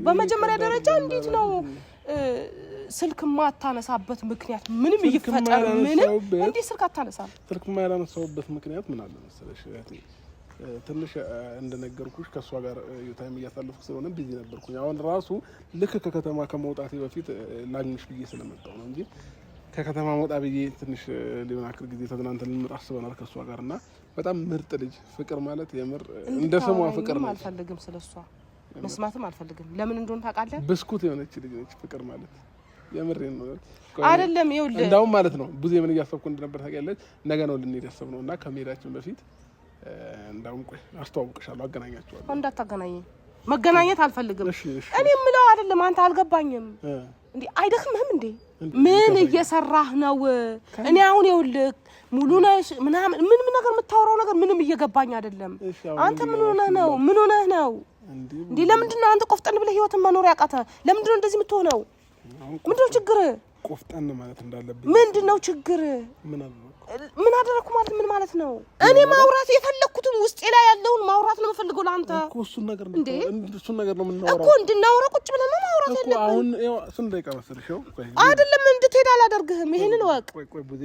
በመጀመሪያ ደረጃ እንዴት ነው ስልክ ማታነሳበት ምክንያት ምንም ይፈጠር ምንም እንዴ ስልክ አታነሳም ስልክ ማያነሳውበት ምክንያት ምን አለ መሰለሽ ትንሽ እንደነገርኩሽ ከሷ ጋር ታይም እያሳለፍኩ ስለሆነ ቢዚ ነበርኩኝ አሁን ራሱ ልክ ከከተማ ከመውጣቴ በፊት ላግኝሽ ብዬ ስለመጣሁ ነው እንጂ ከከተማ መውጣ ብዬ ትንሽ ሊሆን አክል ጊዜ ተዝናንተን ልንመጣ አስበናል ከሷ ጋርና በጣም ምርጥ ልጅ ፍቅር ማለት የምር እንደ ስሟ ፍቅር ነው አልፈልግም ስለሷ መስማትም አልፈልግም ለምን እንደሆነ ታውቃለህ ብስኩት የሆነች ልጅ ነች ፍቅር ማለት የምሬን ነው አይደለም ይኸውልህ እንዳውም ማለት ነው ብዙ ምን እያሰብኩ እንደነበር ታውቂያለሽ ነገ ነው ልንሄድ ያሰብነውና ከመሄዳችን በፊት እንዳውም ቆይ አስተዋውቅሻለሁ አገናኛችኋለሁ እንዳታገናኘኝ መገናኘት አልፈልግም እኔ ምለው አይደለም አንተ አልገባኝም እንዴ አይደክምህም እንዴ ምን እየሰራህ ነው እኔ አሁን ይኸውልህ ሙሉ ነሽ ምናምን ምን ነገር የምታወራው ነገር ምንም እየገባኝ አይደለም አንተ ምን ሆነህ ነው እንዴ ለምንድን ነው አንተ ቆፍጠን ብለህ ህይወትን መኖር ያቃተ ለምንድን ነው እንደዚህ የምትሆነው ምንድነው ችግር ቆፍጠን ማለት እንዳለብኝ ምንድነው ችግር ምን አደረኩ ማለት ምን ማለት ነው እኔ ማውራት የፈለኩትን ውስጤ ላይ ያለውን ማውራት ነው የምፈልገው ለአንተ እኮ እሱን ነገር ነው የምናወራው እኮ እንድናወራ ቁጭ ብለን ነው ማውራት ያለብን እኮ አሁን ስንት ደቂቃ መሰለሽ አይደለም እንድትሄድ አላደርግህም ይሄንን ወቅ ቆይ ብዙ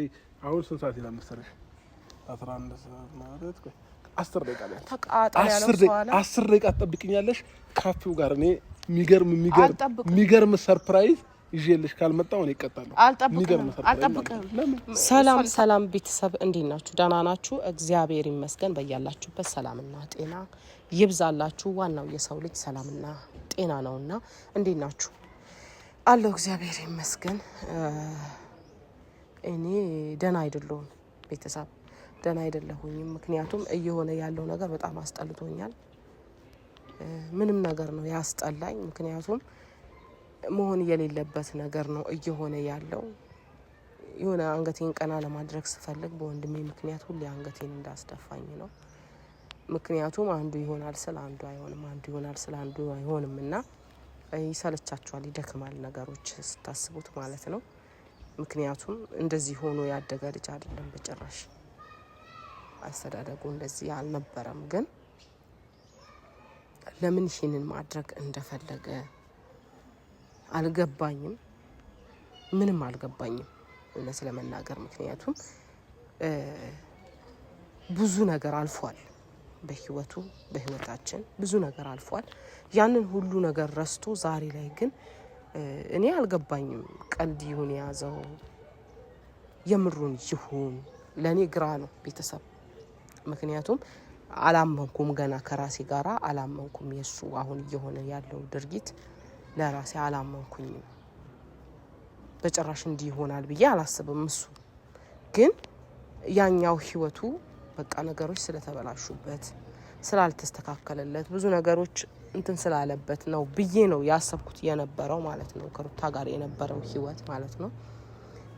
አሁን ስንት ሰዓት ይላል መሰለሽ 11 ሰዓት ማለት ቆይ 10 ደቂቃ ላይ ተቃጣለ ያለው ሰዋላ 10 ደቂቃ ተጠብቂኛለሽ ካፌው ጋር እኔ የሚገርም ሰርፕራይዝ ይዤልሽ ካልመጣው እኔ እቀጣለሁ አልጠብቅም ሰላም ቤተሰብ እንዴት ናችሁ ደህና ናችሁ እግዚአብሔር ይመስገን በእያላችሁበት ሰላምና ጤና ይብዛላችሁ ዋናው የሰው ልጅ ሰላምና ጤና ነውና እንዴት ናችሁ አለው እግዚአብሔር ይመስገን እኔ ደህና አይደለሁም ቤተሰብ ደህና አይደለሁኝም ምክንያቱም እየሆነ ያለው ነገር በጣም አስጠልቶኛል ምንም ነገር ነው ያስጠላኝ ምክንያቱም መሆን የሌለበት ነገር ነው እየሆነ ያለው የሆነ አንገቴን ቀና ለማድረግ ስፈልግ በወንድሜ ምክንያት ሁሉ አንገቴን እንዳስደፋኝ ነው ምክንያቱም አንዱ ይሆናል ስለ አንዱ አይሆንም አንዱ ይሆናል ስለ አንዱ አይሆንምና ይሰለቻችኋል ይደክማል ነገሮች ስታስቡት ማለት ነው ምክንያቱም እንደዚህ ሆኖ ያደገ ልጅ አይደለም በጭራሽ አስተዳደጉ እንደዚህ አልነበረም ግን ለምን ይሄንን ማድረግ እንደፈለገ አልገባኝም ምንም አልገባኝም ለመናገር ምክንያቱም ብዙ ነገር አልፏል በህይወታችን ብዙ ነገር አልፏል ያንን ሁሉ ነገር ረስቶ ዛሬ ላይ ግን እኔ አልገባኝም ቀልድ ይሁን ያዘው የምሩን ይሁን ለኔ ግራ ነው ቤተሰብ ምክንያቱም አላመንኩም ገና ከራሴ ጋራ አላመንኩም የሱ አሁን እየሆነ ያለው ድርጊት ለራሴ አላመንኩኝ በጭራሽ እንዲህ ይሆናል ብዬ አላስብም እሱ ግን ያኛው ህይወቱ በቃ ነገሮች ስለተበላሹበት ስላልተስተካከለለት ብዙ ነገሮች እንትን ስላለበት ነው ብዬ ነው ያሰብኩት የነበረው ማለት ነው ከሩታ ጋር የነበረው ህይወት ማለት ነው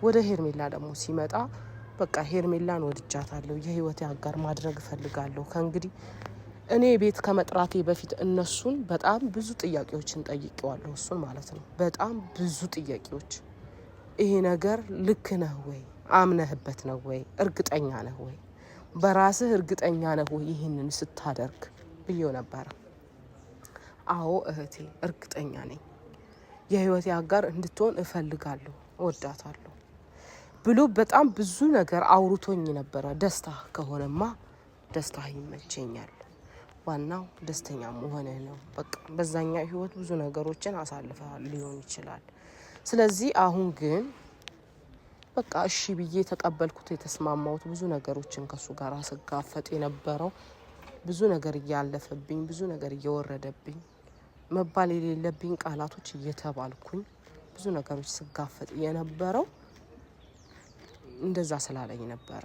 ወደ ሄርሜላ ደግሞ ሲመጣ በቃ ሄርሜላን ወድጃታለሁ የህይወቴ አጋር ማድረግ ፈልጋለሁ ከእንግዲህ እኔ ቤት ከመጥራቴ በፊት እነሱን በጣም ብዙ ጥያቄዎችን ጠይቄዋለሁ እሱን ማለት ነው በጣም ብዙ ጥያቄዎች ይሄ ነገር ልክ ነው ወይ አምነህበት ነው ወይ እርግጠኛ ነህ ወይ በራስህ እርግጠኛ ነህ ወይ ይሄንን ስታደርግ ብዬው ነበር አዎ እህቴ እርግጠኛ ነኝ የህይወቴ አጋር እንድትሆን እፈልጋለሁ እወዳታለሁ ብሎ በጣም ብዙ ነገር አውርቶኝ ነበር ደስታ ከሆነማ ደስታ ይመቸኛል ዋናው ደስተኛ መሆን ነው በቃ በዛኛው ህይወት ብዙ ነገሮችን አሳልፈሃል ሊሆን ይችላል ስለዚህ አሁን ግን በቃ እሺ ብዬ ተቀበልኩት የተስማማሁት ብዙ ነገሮችን ከሱ ጋር አስጋፈጥ የነበረው ብዙ ነገር ያለፈብኝ ብዙ ነገር እየወረደብኝ መባል የሌለብኝ ቃላቶች እየተባልኩኝ ብዙ ነገሮች ስጋፈጥ የነበረው እንደዛ ስላለኝ ነበር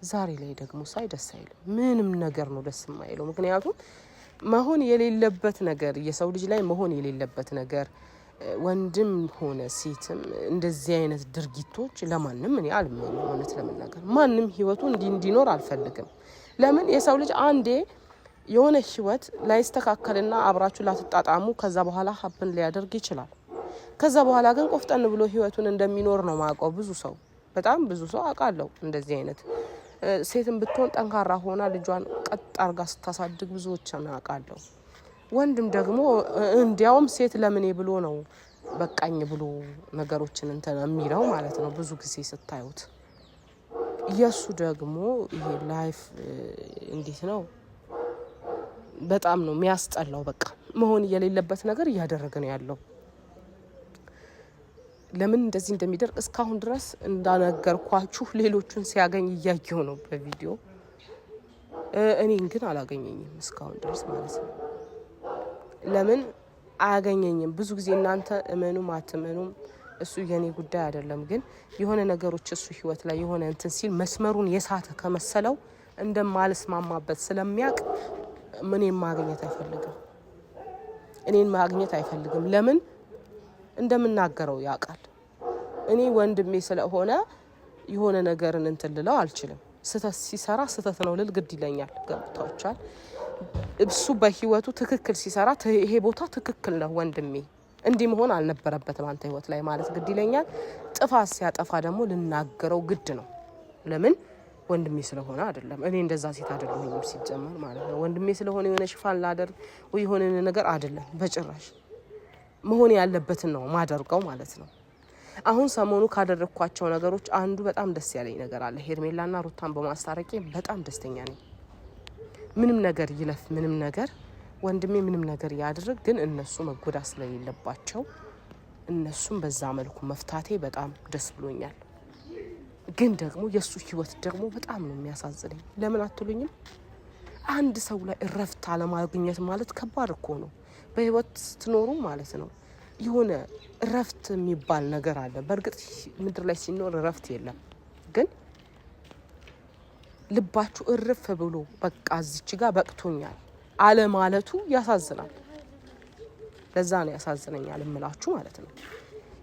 ዛሬ ላይ ደግሞ ሳይ ደስ አይልም ምንም ነገር ነው ደስ የማይለው ምክንያቱም መሆን የሌለበት ነገር የሰው ልጅ ላይ መሆን የሌለበት ነገር ወንድም ሆነ ሴትም እንደዚህ አይነት ድርጊቶች ለማንም እኔ አልመኝም ማለት ለምናገር ማንም ህይወቱ እንዲኖር አልፈልግም ለምን የሰው ልጅ አንዴ የሆነ ህይወት ላይስተካከልና አብራችሁ ላትጣጣሙ ከዛ በኋላ ሀፕን ሊያደርግ ይችላል ከዛ በኋላ ግን ቆፍጠን ብሎ ህይወቱን እንደሚኖር ነው ማቀው ብዙ ሰው በጣም ብዙ ሰው አቃለው እንደዚህ አይነት ሴትም ብትሆን ጠንካራ ሆና ልጇን ቀጥ አርጋ ስታሳድግ ብዙዎች አቃለው ወንድም ደግሞ እንዲያውም ሴት ለምኔ ብሎ ነው በቃኝ ብሎ ነገሮችን እንትን የሚለው ማለት ነው። ብዙ ጊዜ ስታዩት የሱ ደግሞ ይሄ ላይፍ እንዴት ነው በጣም ነው የሚያስጠላው። በቃ መሆን የሌለበት ነገር እያደረገ ነው ያለው። ለምን እንደዚህ እንደሚደርግ እስካሁን ድረስ እንዳነገርኳችሁ ሌሎቹን ሲያገኝ እያየው ነው በቪዲዮ። እኔን ግን አላገኘኝም እስካሁን ድረስ ማለት ነው። ለምን አያገኘኝም? ብዙ ጊዜ እናንተ እመኑም አትመኑም እሱ የኔ ጉዳይ አይደለም። ግን የሆነ ነገሮች እሱ ህይወት ላይ የሆነ እንትን ሲል መስመሩን የሳተ ከመሰለው እንደማልስማማበት ስለሚያውቅ እኔን ማግኘት አይፈልግም። ለምን እንደምናገረው ያውቃል። እኔ ወንድሜ ስለሆነ የሆነ ነገርን እንትን ልለው አልችልም። ስተት ሲሰራ ስተት ነው ልል ግድ ይለኛል። ገብቷችኋል? እሱ በህይወቱ ትክክል ሲሰራ ይሄ ቦታ ትክክል ነው ወንድሜ እንዲህ መሆን አልነበረበትም አንተ ህይወት ላይ ማለት ግድ ይለኛል። ጥፋት ሲያጠፋ ደግሞ ልናገረው ግድ ነው። ለምን ወንድሜ ስለሆነ አይደለም። እኔ እንደዛ ሴት አይደለሁም ሲጀመር ማለት ነው። ወንድሜ ስለሆነ የሆነ ሽፋን ላደርግ ወይ የሆነ ነገር አይደለም በጭራሽ። መሆን ያለበትን ነው ማደርገው ማለት ነው። አሁን ሰሞኑ ካደረኳቸው ነገሮች አንዱ በጣም ደስ ያለኝ ነገር አለ። ሄርሜላና ሩታን በማስታረቄ በጣም ደስተኛ ነኝ። ምንም ነገር ይለፍ ምንም ነገር ወንድሜ ምንም ነገር ያድርግ፣ ግን እነሱ መጎዳ ስለሌለባቸው እነሱም በዛ መልኩ መፍታቴ በጣም ደስ ብሎኛል። ግን ደግሞ የሱ ህይወት ደግሞ በጣም ነው የሚያሳዝነኝ። ለምን አትሉኝም? አንድ ሰው ላይ እረፍት አለማግኘት ማለት ከባድ እኮ ነው። በህይወት ስትኖሩ ማለት ነው የሆነ እረፍት የሚባል ነገር አለ። በእርግጥ ምድር ላይ ሲኖር እረፍት የለም። ግን ልባችሁ እርፍ ብሎ በቃ እዚች ጋር በቅቶኛል አለ ማለቱ ያሳዝናል። ለዛ ነው ያሳዝነኛል እምላችሁ ማለት ነው።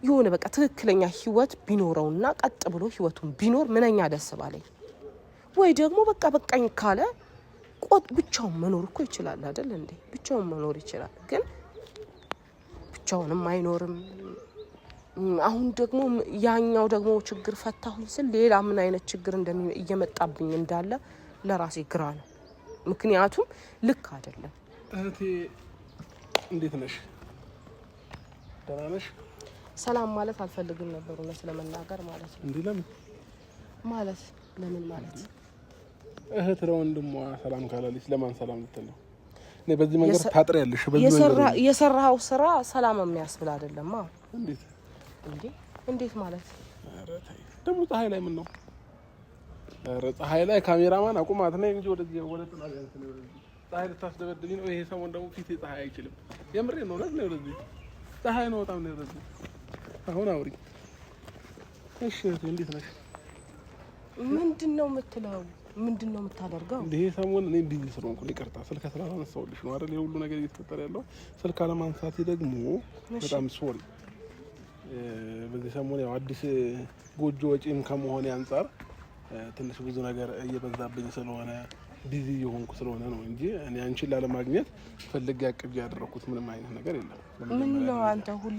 የሆነ በቃ ትክክለኛ ህይወት ቢኖረውና ቀጥ ብሎ ህይወቱን ቢኖር ምንኛ ደስ ባለኝ። ወይ ደግሞ በቃ በቃኝ ካለ ብቻውን መኖር እኮ ይችላል አይደል እንዴ? ብቻውን መኖር ይችላል። ግን ብቻውንም አይኖርም። አሁን ደግሞ ያኛው ደግሞ ችግር ፈታሁኝ ስል ሌላ ምን አይነት ችግር እየመጣብኝ እንዳለ ለራሴ ግራ ነው። ምክንያቱም ልክ አይደለም። እህቴ እንዴት ነሽ? ደህና ነሽ? ሰላም ማለት አልፈልግም ነበር እውነት ለመናገር ማለት ነው። እንዴ ለምን ማለት እህት ለወንድሟ ሰላም ካላለች ለማን ሰላም ልትል ነው? እኔ በዚህ መንገድ ታጥሪያለሽ። በዚህ መንገድ የሰራው ስራ ሰላም የሚያስብል አይደለም። እንዴት ማለት? ኧረ ተይ ደግሞ ፀሐይ ላይ ምን ነው? ኧረ ፀሐይ ላይ ካሜራማን አቁማት ነኝ እንጂ ወደዚህ ወደ ጥላ ያንተ ነው። ወደዚህ ፀሐይ ልታስደበድብኝ ነው። ይሄ ሰሞን ደግሞ ፊቴ ፀሐይ አይችልም። የምሬን ነው። ለምን ነው ወደዚህ ፀሐይ ነው በጣም ነው ወደዚህ። አሁን አውሪ እሺ። እንዴት ነሽ? ምንድነው የምትለው? ምንድነው የምታደርገው? ይሄ ሰሞን እኔ ቢዚ ስለሆንኩ ይቅርታ፣ ስልክ ስላላነሳሁልሽ ነው አይደል? የሁሉ ነገር እየተፈጠረ ያለው ስልክ አለማንሳቴ ደግሞ በጣም ሶሪ። በዚህ ሰሞን ያው አዲስ ጎጆ ወጪም ከመሆኔ አንፃር ትንሽ ብዙ ነገር እየበዛብኝ ስለሆነ ቢዚ የሆንኩ ስለሆነ ነው እንጂ እኔ አንቺን ላለማግኘት ፈልጌ አቅጄ ያደረኩት ምንም አይነት ነገር የለም። ምን ነው አንተ ሁሌ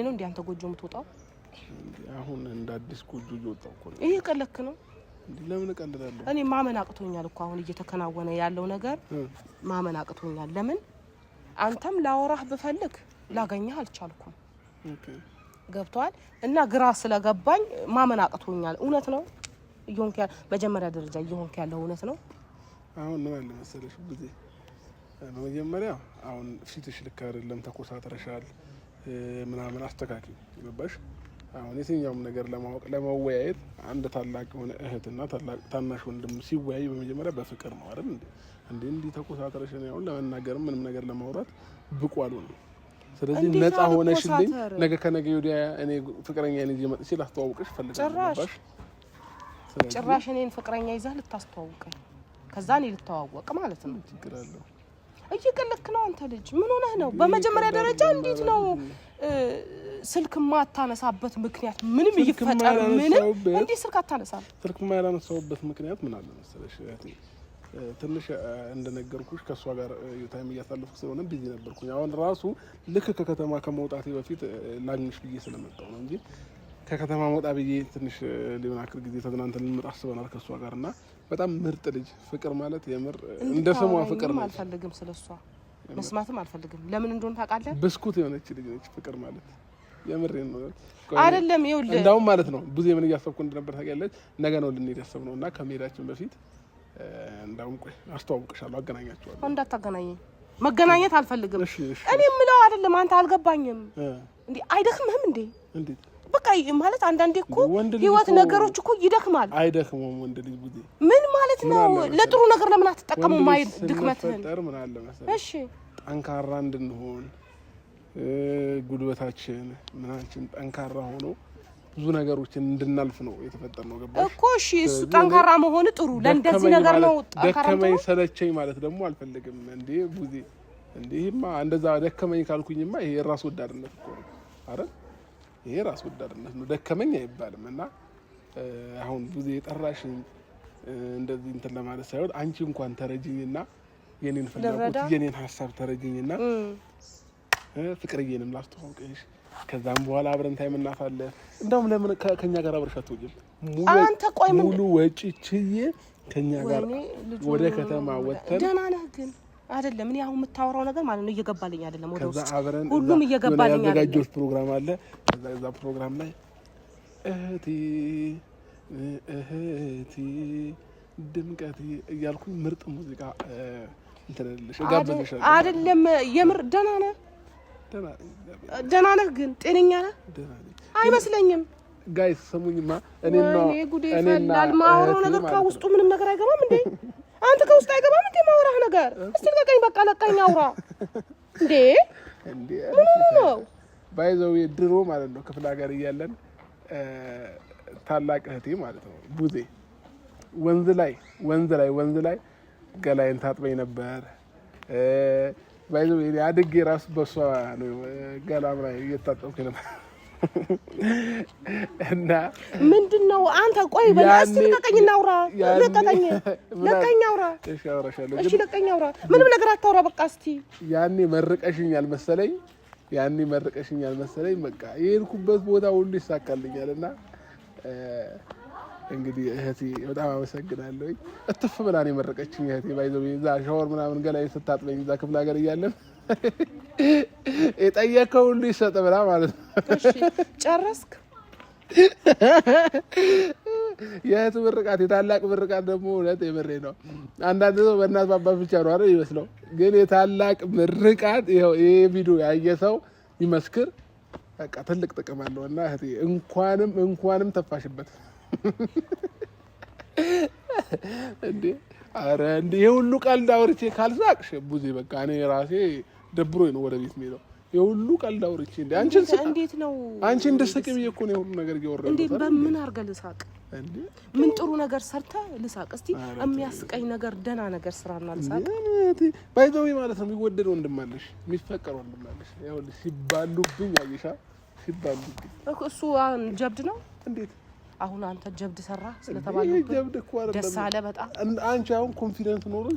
ነው እንዴ አንተ ጎጆ የምትወጣው? አሁን እንደ አዲስ ጎጆ እየወጣሁ እኮ ነው። ይሄ ቀለክ ነው። ለምን እቀልዳለሁ? እኔ ማመን አቅቶኛል እኮ አሁን እየተከናወነ ያለው ነገር ማመን አቅቶኛል። ለምን አንተም ላወራህ ብፈልግ ላገኘህ አልቻልኩም። ገብቷል? እና ግራ ስለገባኝ ማመን አቅቶኛል። እውነት ነው ይሆንክ በመጀመሪያ ደረጃ ይሆንክ ያለው እውነት ነው። አሁን ነው ያለ መሰለሽ ጊዜ በመጀመሪያ አሁን ፊትሽ ልክ አይደለም፣ ተኮሳትረሻል ምናምን አስተካኪ ገባሽ? አሁን የትኛውም ነገር ለማወቅ ለመወያየት አንድ ታላቅ የሆነ እህትና ታናሽ ወንድም ሲወያይ በመጀመሪያ በፍቅር ነው አይደል እንዴ? እንዲህ ተኮሳትረሽ ነው አሁን ለመናገርም ምንም ነገር ለማውራት ብቁ አልሆንም። ስለዚህ ነፃ ሆነሽልኝ ነገ ከነገ ወዲያ እኔ ፍቅረኛ ነኝ መጥቼ ላስተዋውቅሽ ፈልጋለሁ። ጭራሽ እኔን ፍቅረኛ ይዘህ ልታስተዋውቀኝ ከዛ እኔ ልተዋወቅ ማለት ነው? ችግር አለው? እየቀለክ ነው አንተ ልጅ። ምን ሆነህ ነው? በመጀመሪያ ደረጃ እንዴት ነው ስልክ ማታነሳበት ምክንያት? ምንም ይፈጠር ምንም እንዴ ስልክ አታነሳም? ስልክ ማላነሳውበት ምክንያት ምን አለ መሰለሽ ትንሽ እንደነገርኩሽ ከሷ ጋር ታይም እያሳለፍኩ ስለሆነ ቢዚ ነበርኩኝ። አሁን ራሱ ልክ ከከተማ ከመውጣቴ በፊት ላግኝሽ ብዬ ስለመጣሁ ነው እንጂ ከከተማ መውጣ ብዬ ትንሽ ሊሆን አክል ጊዜ ተዝናንተን ልንመጣ አስበናል ከሷ ጋርና በጣም ምርጥ ልጅ። ፍቅር ማለት የምር እንደ ስሟ ፍቅር ነው። አልፈልግም ስለሷ መስማትም አልፈልግም። ለምን እንደሆነ ታውቃለህ? ብስኩት የሆነች ልጅ ነች ፍቅር ማለት የምሬን ነው አይደለም። ይኸውልህ እንዳውም ማለት ነው ብዙ ምን እያሰብኩ እንደነበር ታውቂያለሽ። ነገ ነው ልንሄድ ያሰብነው እና ከመሄዳችን በፊት እንዳውም ቆይ አስተዋውቅሻለሁ፣ አገናኛችኋለሁ። እንዳታገናኘኝ፣ መገናኘት አልፈልግም። እኔ የምለው አይደለም አንተ አልገባኝም እንዴ? አይደክምህም እንዴ? እንዴት በቃ ማለት አንዳንዴ እኮ ህይወት ነገሮች እኮ ይደክማል። አይደክሙም ወንድ ልጅ ብዙ ምን ማለት ነው? ለጥሩ ነገር ለምን አትጠቀሙም? ድክመትህን ምን አለ መሰለህ፣ እሺ ጠንካራ እንድንሆን ጉልበታችን ምናችን ጠንካራ ሆኖ ብዙ ነገሮችን እንድናልፍ ነው የተፈጠረው። ገባሽ እኮ? እሺ እሱ ጠንካራ መሆን ጥሩ ለእንደዚህ ነገር ነው። ደከመኝ ሰለቸኝ ማለት ደግሞ አልፈልግም እንዴ ቡዜ። እንዴማ እንደዛ ደከመኝ ካልኩኝማ ይሄ ራስ ወዳድነት እኮ ነው። አረ ይሄ ራስ ወዳድነት ነው፣ ደከመኝ አይባልም። እና አሁን ቡዜ የጠራሽኝ እንደዚህ እንትን ለማለት ሳይሆን አንቺ እንኳን ተረጂኝና የኔን ፍላጎት የኔን ሀሳብ ተረጂኝና ፍቅርዬንም ላስተዋውቅሽ፣ ከዛም በኋላ አብረን ታይም እናሳለፍ። እንደውም ለምን ከኛ ጋር አብረሽ አትወጪም? አንተ ቆይ ምን ሙሉ ወጪ ችዬ ከኛ ጋር ወደ ከተማ ወጥተን ደህና ነህ ግን አይደለም። እኔ አሁን የምታወራው ነገር ማለት ነው እየገባልኝ አይደለም። ወደ ውስጥ ሁሉም እየገባልኝ አይደለም። ያዘጋጀሁት ፕሮግራም አለ። ከዛ ፕሮግራም ላይ እህቴ ድምቀቴ እያልኩኝ ምርጥ ሙዚቃ እንትልልሽ ጋብዘሻለሁ። አይደለም የምር ደህና ነህ? ደህና ነህ ግን ጤነኛ ነህ? አይመስለኝም። ጋይስ ሰሙኝማ፣ እኔና ማውራው ነገር ከውስጡ ምንም ነገር አይገባም እንዴ? አንተ ከውስጥ አይገባም እንዴ ማውራህ ነገር? እስቲ ለቀኝ፣ በቃ ለቀኝ፣ አውራ እንዴ። ምን ነው ባይዘው ድሮ ማለት ነው ክፍለ ሀገር እያለን ታላቅ እህቴ ማለት ነው ቡዜ ወንዝ ላይ ገላይን ታጥበኝ ነበር። ባይዘው አድጌ ራሱ በሷ ነው ገላም ላይ እየታጠብኩ ነበር። እና ምንድነው አንተ ቆይ በላስቲ ለቀኝና አውራ፣ ለቀኝ አውራ። እሺ አውራሻለሁ። እሺ ለቀኝ አውራ፣ ምንም ነገር አታውራ በቃ። እስቲ ያኔ መርቀሽኛል መሰለኝ በቃ የሄድኩበት ቦታ ሁሉ ይሳካልኛልና እንግዲህ እህቴ በጣም አመሰግናለሁ። እትፍ ብላ ነው የመረቀችኝ እህቴ። ባይዘው እዛ ሻወር ምናምን ገላይ ስታጥበኝ እዛ ክፍለ ሀገር እያለን የጠየቀው ሁሉ ይሰጥ ብላ ማለት ነው። እሺ ጨረስክ? የእህት ምርቃት የታላቅ ምርቃት ደግሞ እውነት የምሬ ነው። አንዳንድ ሰው በእናት በአባት ብቻ ነው አይደል ይመስለው፣ ግን የታላቅ ምርቃት ይሄው ይሄ ቪዲዮ ያየ ሰው ይመስክር። በቃ ትልቅ ጥቅም አለው እና እህቴ እንኳንም ተፋሽበት እንዴ። አረ እንዴ የሁሉ ቀልድ አውርቼ ካልሳቅሽ ቡዜ በቃ እኔ ራሴ ደብሮኝ ነው ወደ ቤት የምሄደው። የሁሉ ቀልድ አውርቼ እንዴ እንዴት ነው አንቺ እንደሰቀ ብዬ እኮ ነው የሁሉ ነገር እየወረደ እንዴ። በምን አድርገህ ልሳቅ እንዴ? ምን ጥሩ ነገር ሰርተህ ልሳቅ? እስቲ የሚያስቀኝ ነገር ደህና ነገር ስራና ልሳቅ። ባይዘው ማለት ነው የሚወደድ ወንድም አለሽ፣ የሚፈቀር ወንድም አለሽ። ይኸውልሽ ሲባሉብኝ አየሻ፣ ሲባሉብኝ እሱ ጀብድ ነው። እንዴት አሁን አንተ ጀብድ ሰራ ስለተባለበት ጀብድ እኮ አይደለም። ደስ አለ በጣም። አንቺ አሁን ኮንፊደንስ ኖሮኝ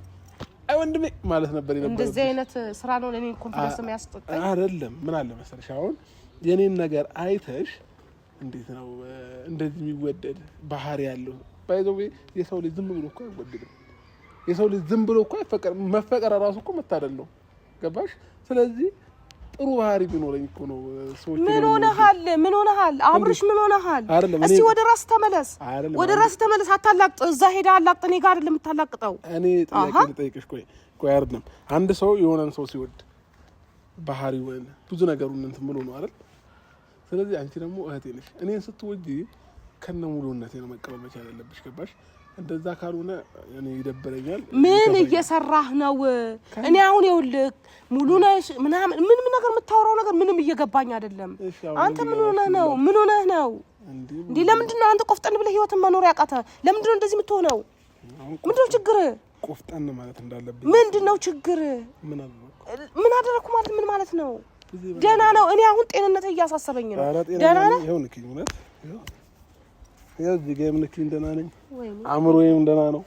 አይ ወንድሜ ማለት ነበር የነበረው። እንደዚህ አይነት ስራ ነው ለኔ ኮንፊደንስ የሚያስጠጣኝ አይደለም። ምን አለ መሰለሽ አሁን የኔን ነገር አይተሽ እንዴት ነው እንደዚህ የሚወደድ ባህሪ ያለው? ባይዘው የሰው ልጅ ዝም ብሎ እኮ አይወደድም። የሰው ልጅ ዝም ብሎ እኮ አይፈቀር። መፈቀር ራሱ እኮ መታደል ነው። ገባሽ? ስለዚህ ጥሩ ባህሪ ቢኖረኝ እኮ ነው ሰዎች። ምን ሆነሃል አብርሽ? ምን ሆነሃል? እስቲ ወደ ራስ ተመለስ፣ አታላቅጥ። እዛ ሄዳ አላቅጥ። እኔ ጋር አይደለም የምታላቅጠው። እኔ ጥያቄ ልጠይቅሽ። ቆይ አይደለም አንድ ሰው የሆነን ሰው ሲወድ ባህሪውን ብዙ ነገሩን እንትን ብሎ ነው አይደል? ስለዚህ አንቺ ደግሞ እህቴ ነሽ። እኔን ስትወጂ ከነ ሙሉነቴ ነው መቀበል መቻል ያለብሽ። ገባሽ? እንደዛ ካልሆነ እኔ ይደብረኛል። ምን እየሰራህ ነው? እኔ አሁን ይኸውልህ ሙሉ ነሽ ምናምን ምንም ነገር የምታወራው ነገር ምንም እየገባኝ አይደለም። አንተ ምን ሆነህ ነው እንዴ? ለምንድን ነው አንተ ቆፍጠን ብለህ ህይወትን መኖር ያቃተህ? ለምንድን ነው እንደዚህ የምትሆነው? ምንድን ነው ችግር? ቆፍጠን ማለት እንዳለብኝ ምንድን ነው ችግር? ምን አደረኩ ማለት ምን ማለት ነው? ደህና ነው። እኔ አሁን ጤንነትህ እያሳሰበኝ ነው። ደህና ነህ? ይኸው ንኪኝ እውነት ያው እዚህ ጋር ምንክኝ ደህና ነኝ። አእምሮዬም ደህና ነው።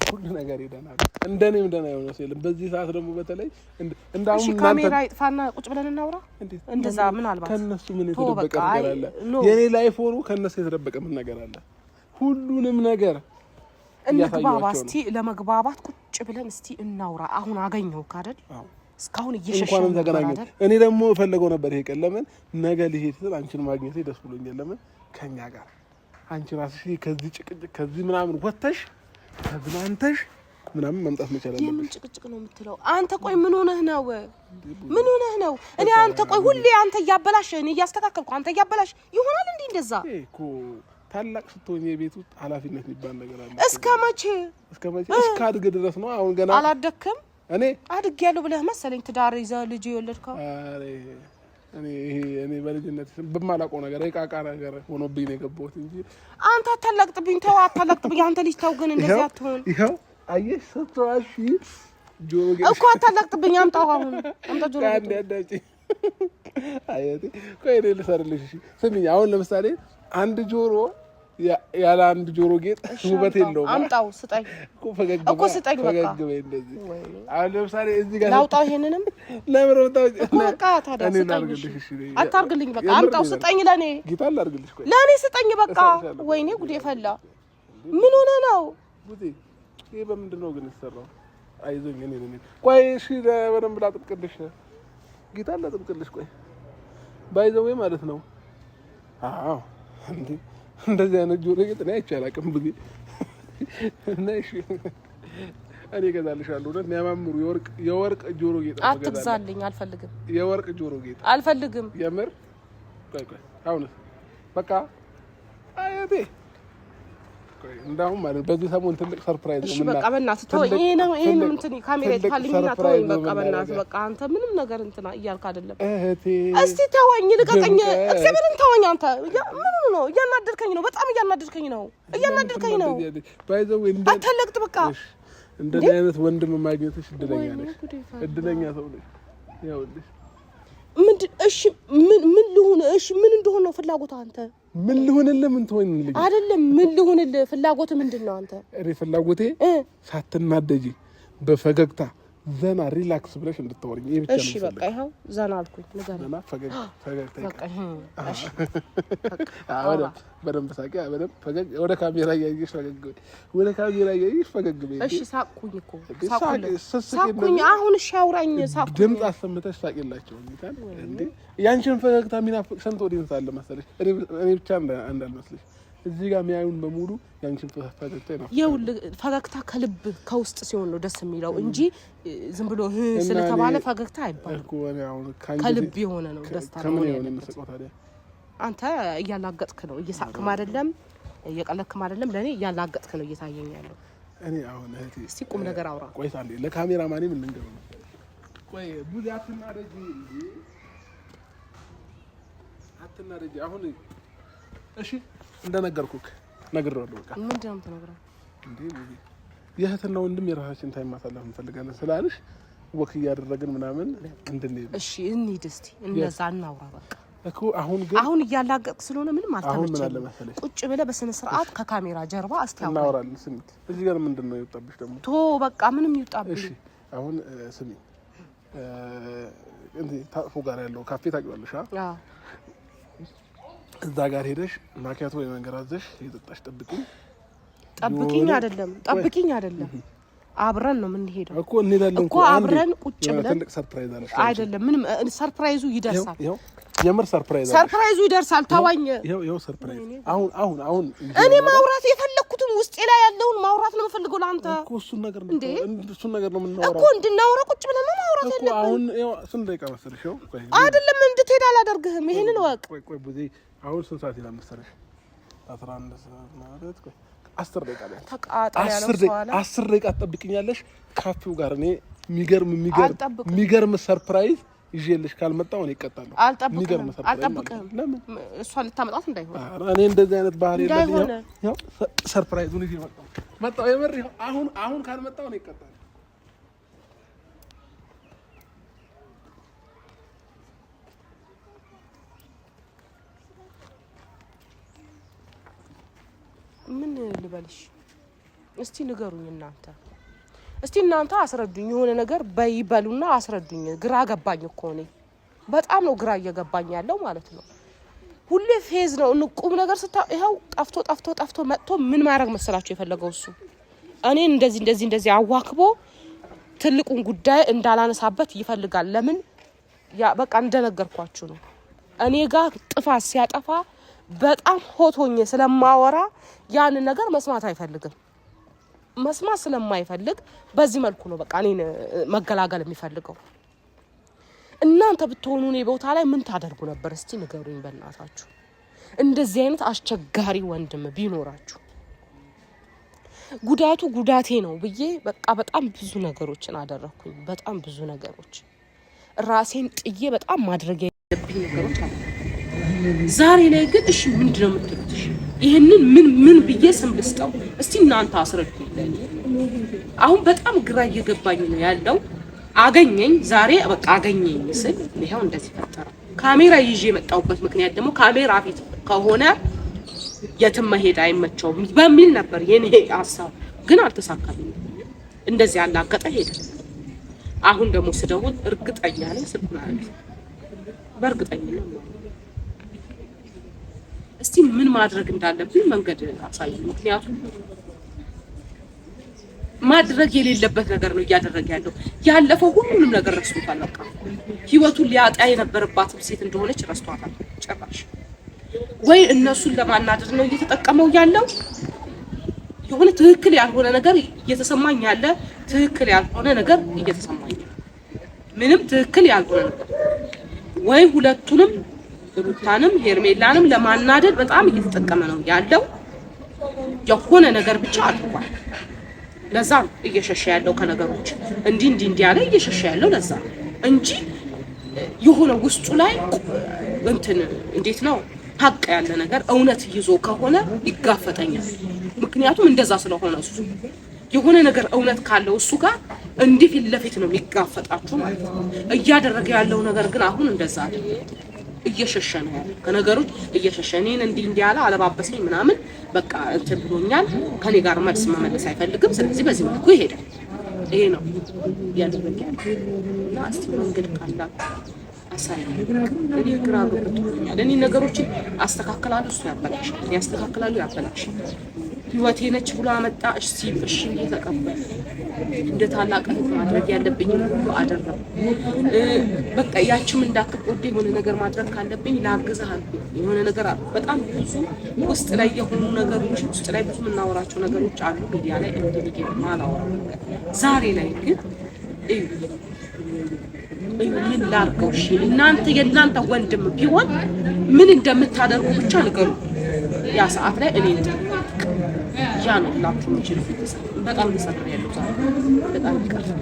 ሁሉ ነገር ደህና ነው። እንደኔም ደህና የሆነ ሰው የለም። በዚህ ሰዓት ደግሞ በተለይ እንዳውም እናንተ ካሜራ ይጥፋና ቁጭ ብለን እናውራ። እንደዛ ምን አልባት ከነሱ ምን የተደበቀ ነገር አለ? የኔ ላይፍ ሆኖ ከነሱ የተደበቀ ምን ነገር አለ? ሁሉንም ነገር እንግባባ። እስቲ ለመግባባት ቁጭ ብለን እስቲ እናውራ። አሁን አገኘሁህ አይደል? እስካሁን እየሸሸን ነው። እኔ ደግሞ ፈልገው ነበር ይሄ ቀን ለምን ነገ ልሄድ ስል አንቺን ማግኘቴ ደስ ብሎኛል። ለምን ከኛ ጋር አንቺ ራስሽ ከዚህ ጭቅጭቅ ከዚህ ምናምን ወጥተሽ ተዝናንተሽ ምናምን መምጣት መቻል አለብሽ። የምን ጭቅጭቅ ነው የምትለው አንተ? ቆይ ምን ሆነህ ነው? ምን ሆነህ ነው? እኔ አንተ ቆይ ሁሌ አንተ እያበላሽ እኔ እያስተካከልኩ አንተ እያበላሽ ይሆናል እንዴ? እንደዛ እኮ ታላቅ ስትሆኚ የቤት ውስጥ ኃላፊነት የሚባል ነገር አለ። እስከ መቼ እስከ አድግ ድረስ ነው። አሁን ገና አላደክም። እኔ አድጌያለሁ ብለህ መሰለኝ ትዳር ይዘህ ልጅ የወለድከው። እኔ በልጅነት በማላውቀው ነገር የቃቃ ነገር ሆኖብኝ ነው የገባሁት እንጂ አንተ አታላቅጥብኝ። ተው አታላቅጥብኝ። አንተ ልጅ ተው ግን እንደዚህ አትሆን። ይኸው አየሽ ስትዋሺ ጆሮ እኮ አታላቅጥብኝ። አምጣው አሁን አምጣ ጆሮ አንዳንዳጭ አየቴ ቆይ እኔ ልሰርልሽ። እሺ ስሚኝ፣ አሁን ለምሳሌ አንድ ጆሮ ያለ አንድ ጆሮ ጌጥ ውበት የለውም። አምጣው ስጠኝ እኮ ስጠኝ። በቃ ፈገግ በይ እንደዚህ። አሁን ለምሳሌ እዚህ ጋር ላውጣው ይሄንንም ለምሮታው በቃ ታዲያ ስጠኝ። አታርግልኝ። በቃ አምጣው ስጠኝ። ለኔ ጌታ ላርግልሽ። ቆይ ለኔ ስጠኝ በቃ። ወይኔ ጉዴ ፈላ። ምን ሆነ ነው ጉዴ? ይሄ በምንድን ነው ግን የተሰራው? አይዞኝ እኔ ቆይ እሺ፣ በደንብ ላጥብቅልሽ። ጌታ ላጥብቅልሽ። ቆይ ባይዘው ማለት ነው። አዎ እንዴ እንደዚህ አይነት ጆሮ ጌጥ ነው አይቻላቅም ብዙ እና እሺ እኔ እገዛልሻለሁ። እውነት የሚያማምሩ የወርቅ ጆሮ ጌጥ አትግዛልኝ። አልፈልግም። የወርቅ ጆሮ ጌጥ አልፈልግም። የምር ቆይ አሁንስ በቃ አያቴ ቆይ እንዳውም ማለት በዚህ ሰሞን ትልቅ ሰርፕራይዝ ነው። እሺ በቃ በእናትህ ተወኝ። ይሄን እንትን ካሜራ ይጣልኝና ተወኝ በቃ በእናትህ በቃ። አንተ ምንም ነገር እንትና እያልክ አይደለም እህቴ። እስቲ ተወኝ፣ ልቀቀኝ፣ እግዚአብሔርን ተወኝ። አንተ ምን ነው እያናደድከኝ ነው፣ በጣም እያናደድከኝ ነው፣ እያናደድከኝ ነው። ባይዘው አትለቅጥ በቃ። እንደዚህ አይነት ወንድም ማግኘትሽ እድለኛ ነሽ፣ እድለኛ ሰው ነሽ። ያውልሽ ምንድን እሺ ምን ልሁን? እሺ ምን እንደሆነ ነው ፍላጎት? አንተ ምን ልሁንልህ? ምን ትሆንልኝ? አይደለም ምን ልሁንልህ? ፍላጎት ምንድን ነው አንተ? እኔ ፍላጎቴ ሳትናደጂ በፈገግታ ዘና ሪላክስ ብለሽ እንድታወሪኝ ይሄ ብቻ ነው። እሺ በቃ ይኸው ዘና አልኩኝ። ንገረኝ። ዘና ፈገግታ በቃ እሺ በደንብ ሳቂ። በደንብ ፈገግ ወደ ካሜራ እያየሽ ፈገግ ወደ ካሜራ እያየሽ ፈገግ በይ። እሺ ሳቅኩኝ እኮ ሳቅኩኝ። አሁን እሺ አውራኝ። ሳቅኩኝ። ድምፅ አሰምተሽ ሳቂላቸው እንዴ! ያንቺን ፈገግታ የሚናፍቅ ስንት ኦዲየንስ አለ መሰለሽ። እኔ ብቻ እንዳልመስልሽ እዚህ ጋር የሚያዩን በሙሉ ያንቺን ፈገግታ ይናፍቃል። ይኸውልህ ፈገግታ ከልብ ከውስጥ ሲሆን ነው ደስ የሚለው እንጂ ዝም ብሎ ስለተባለ ፈገግታ አይባልም። ከልብ የሆነ ነው ደስታ ነው። ከምን የሆነ መስቀው ታዲያ አንተ እያላገጥክ ነው፣ እየሳቅክም አይደለም እየቀለድክም አይደለም። ለኔ እያላገጥክ ነው እየታየኝ ያለው። እኔ አሁን እህቴ እስቲ ቁም ነገር አውራ። ቆይ ሳንዴ ለካሜራ ማኔ ምን ልንገር ነው? ቆይ ብዙ አትናደጂ እንዴ! አትናደጂ አሁን። እሺ እንደነገርኩክ ነግሬዋለሁ። በቃ ምንድን ነው የምትነግረው እንዴ? የእህትና ወንድም የራሳችን ታይም ማሳለፍ እንፈልጋለን ስላልሽ ወክ እያደረግን ምናምን እንድንሄድ። እሺ እንሂድ እስቲ እነዛ እናውራ በቃ እኮ። አሁን እያላገጥክ ስለሆነ ምንም አልተመቸኝም። ቁጭ ብለህ በስነ ስርዓት ከካሜራ ጀርባ እስቲ እናወራለን። ስሚ እዚህ ጋር ምንድን ነው የወጣብሽ ደግሞ? ቶ በቃ ምንም ይውጣብኝ። እሺ አሁን ስሚ እንዴ ታፎ ጋር ያለው ካፌ ታውቂዋለሽ? አዎ እዛ ጋር ሄደሽ ማኪያቶ ወይ መንገር አዘሽ የጠጣሽ ጠብቂኝ አይደለም አብረን ነው የምንሄደው እኮ እንሄዳለን እኮ አብረን ቁጭ ብለን ትልቅ ሰርፕራይዝ አለሽ አይደለም ምንም ሰርፕራይዙ ይደርሳል የምር ሰርፕራይዙ ይደርሳል ታዋኝ ይሄው ሰርፕራይዝ አሁን እኔ ማውራት የፈለኩትን ውስጤ ላይ ያለውን ማውራት ነው የምፈልገው ለአንተ እኮ እሱን ነገር ነው የምናወራው እኮ እንድናወራ ቁጭ ብለን ነው ማውራት ያለብን እኮ አሁን ስንት ደቂቃ መሰለሽ አይደለም እንድትሄድ አላደርግህም ይሄንን ወቅ ቆይ ብዙ አሁን ስንት ሰዓት ይላል መሰለሽ 11 ሰዓት ማለት 10 ደቂቃ ላይ ተቃጣለ ያለው ሰዋላ 10 ደቂቃ ትጠብቂኛለሽ ካፌው ጋር እኔ የሚገርም ሰርፕራይዝ ይዤልሽ ካልመጣሁ እኔ እቀጣለሁ። አልጠብቅህም። ለምን እሷ ልታመጣት እንዳይሆን እኔ እንደዚህ አይነት ባህሪ የለኝም። ያው ሰርፕራይዙን ይዤ መጣሁ የምር አሁን ካልመጣሁ እኔ እቀጣለሁ። ምን ልበልሽ? እስቲ ንገሩኝ እናንተ አስረዱኝ። የሆነ ነገር በይበሉና አስረዱኝ። ግራ ገባኝ እኮ እኔ በጣም ነው ግራ እየገባኝ ያለው ማለት ነው። ሁሌ ፌዝ ነው እንቁም ነገር ይኸው ጠፍቶ መጥቶ ምን ማድረግ መሰላችሁ የፈለገው እሱ እኔን እንደዚህ አዋክቦ ትልቁን ጉዳይ እንዳላነሳበት ይፈልጋል ለምን ያ በቃ እንደነገርኳችሁ ነው እኔ ጋር ጥፋት ሲያጠፋ በጣም ሆቶኝ ስለማወራ ያን ነገር መስማት አይፈልግም መስማት ስለማይፈልግ በዚህ መልኩ ነው በቃ እኔን መገላገል የሚፈልገው እናንተ ብትሆኑ እኔ ቦታ ላይ ምን ታደርጉ ነበር እስቲ ንገሩኝ በእናታችሁ እንደዚህ አይነት አስቸጋሪ ወንድም ቢኖራችሁ ጉዳቱ ጉዳቴ ነው ብዬ በቃ በጣም ብዙ ነገሮችን አደረኩኝ በጣም ብዙ ነገሮች ራሴን ጥዬ በጣም ማድረግ ያለብኝ ነገሮች አሉ ዛሬ ላይ ግን እሺ ምንድነው የምትሉት ይሄንን ምን ብዬ ስም ልስጠው እስቲ እናንተ አስረዱኝ አሁን በጣም ግራ እየገባኝ ነው ያለው አገኘኝ ዛሬ በቃ አገኘኝ ስል ይሄው እንደዚህ ፈጠረ ካሜራ ይዤ የመጣሁበት ምክንያት ደግሞ ካሜራ ፊት ከሆነ የትም መሄድ አይመቸውም በሚል ነበር የኔ ሐሳብ ግን አልተሳካልኝም እንደዚህ አላቀጠ ሄደ አሁን ደግሞ ስደውል እርግጠኛ ነኝ ስልኩን አለ በእርግጠኝነት እስቲ ምን ማድረግ እንዳለብኝ መንገድ አሳዩ ምክንያቱም ማድረግ የሌለበት ነገር ነው እያደረገ ያለው ያለፈው ሁሉንም ነገር ረስቷል በቃ ህይወቱን ሊያጣ የነበረባት ሴት እንደሆነች ረስቷታል ጭራሽ ወይ እነሱን ለማናደድ ነው እየተጠቀመው ያለው የሆነ ትክክል ያልሆነ ነገር እየተሰማኝ ያለ ትክክል ያልሆነ ነገር እየተሰማኝ ምንም ትክክል ያልሆነ ነገር ወይ ሁለቱንም ሩታንም ሄርሜላንም ለማናደድ በጣም እየተጠቀመ ነው ያለው የሆነ ነገር ብቻ አድርጓል ለዛ እየሸሸ ያለው ከነገሮች እንዲ ያለ እየሸሸ ያለው ለዛ እንጂ የሆነ ውስጡ ላይ እንትን እንዴት ነው ሀቅ ያለ ነገር እውነት ይዞ ከሆነ ይጋፈጠኛል ምክንያቱም እንደዛ ስለሆነ እሱ የሆነ ነገር እውነት ካለው እሱ ጋር እንዲህ ፊት ለፊት ነው የሚጋፈጣችሁ ማለት ነው እያደረገ ያለው ነገር ግን አሁን እንደዛ አይደለም እየሸሸ ነው ያለው ከነገሮች እየሸሸ እኔን እንዲ ያለ አለባበሰኝ ምናምን በቃ እንትን ብሎኛል ከኔ ጋር መልስ መመለስ አይፈልግም ስለዚህ በዚህ መልኩ ይሄዳል ይሄ ነው ያደረገ እና እስቲ መንገድ ካላችሁ አሳይ እኔ ግራ ገብቶኛል እኔ ነገሮችን አስተካክላለሁ እሱ ያበላሻል ያስተካክላሉ ያበላሻል ህይወቴ ነች ብሎ አመጣ እሺ እየተቀበለ እንደ ታላቅ ማድረግ ያለብኝ ሁሉ አደረኩ በቃ ያችም እንዳትቆዴ የሆነ ነገር ማድረግ ካለብኝ ላግዛለሁ የሆነ ነገር በጣም ብዙ ውስጥ ላይ የሆኑ ነገሮች ውስጥ ላይ ብዙ እናወራቸው ነገሮች አሉ ሚዲያ ላይ እንደዚህ ማላወራ ዛሬ ላይ ግን ምን ላርገው እሺ እናንተ የእናንተ ወንድም ቢሆን ምን እንደምታደርጉ ብቻ ንገሩ ያ ሰዓት ላይ እኔ ያ ነው ላችሁ ምንጭ በጣም ተሰራ ያለው ዛሬ በጣም ይቀርፋል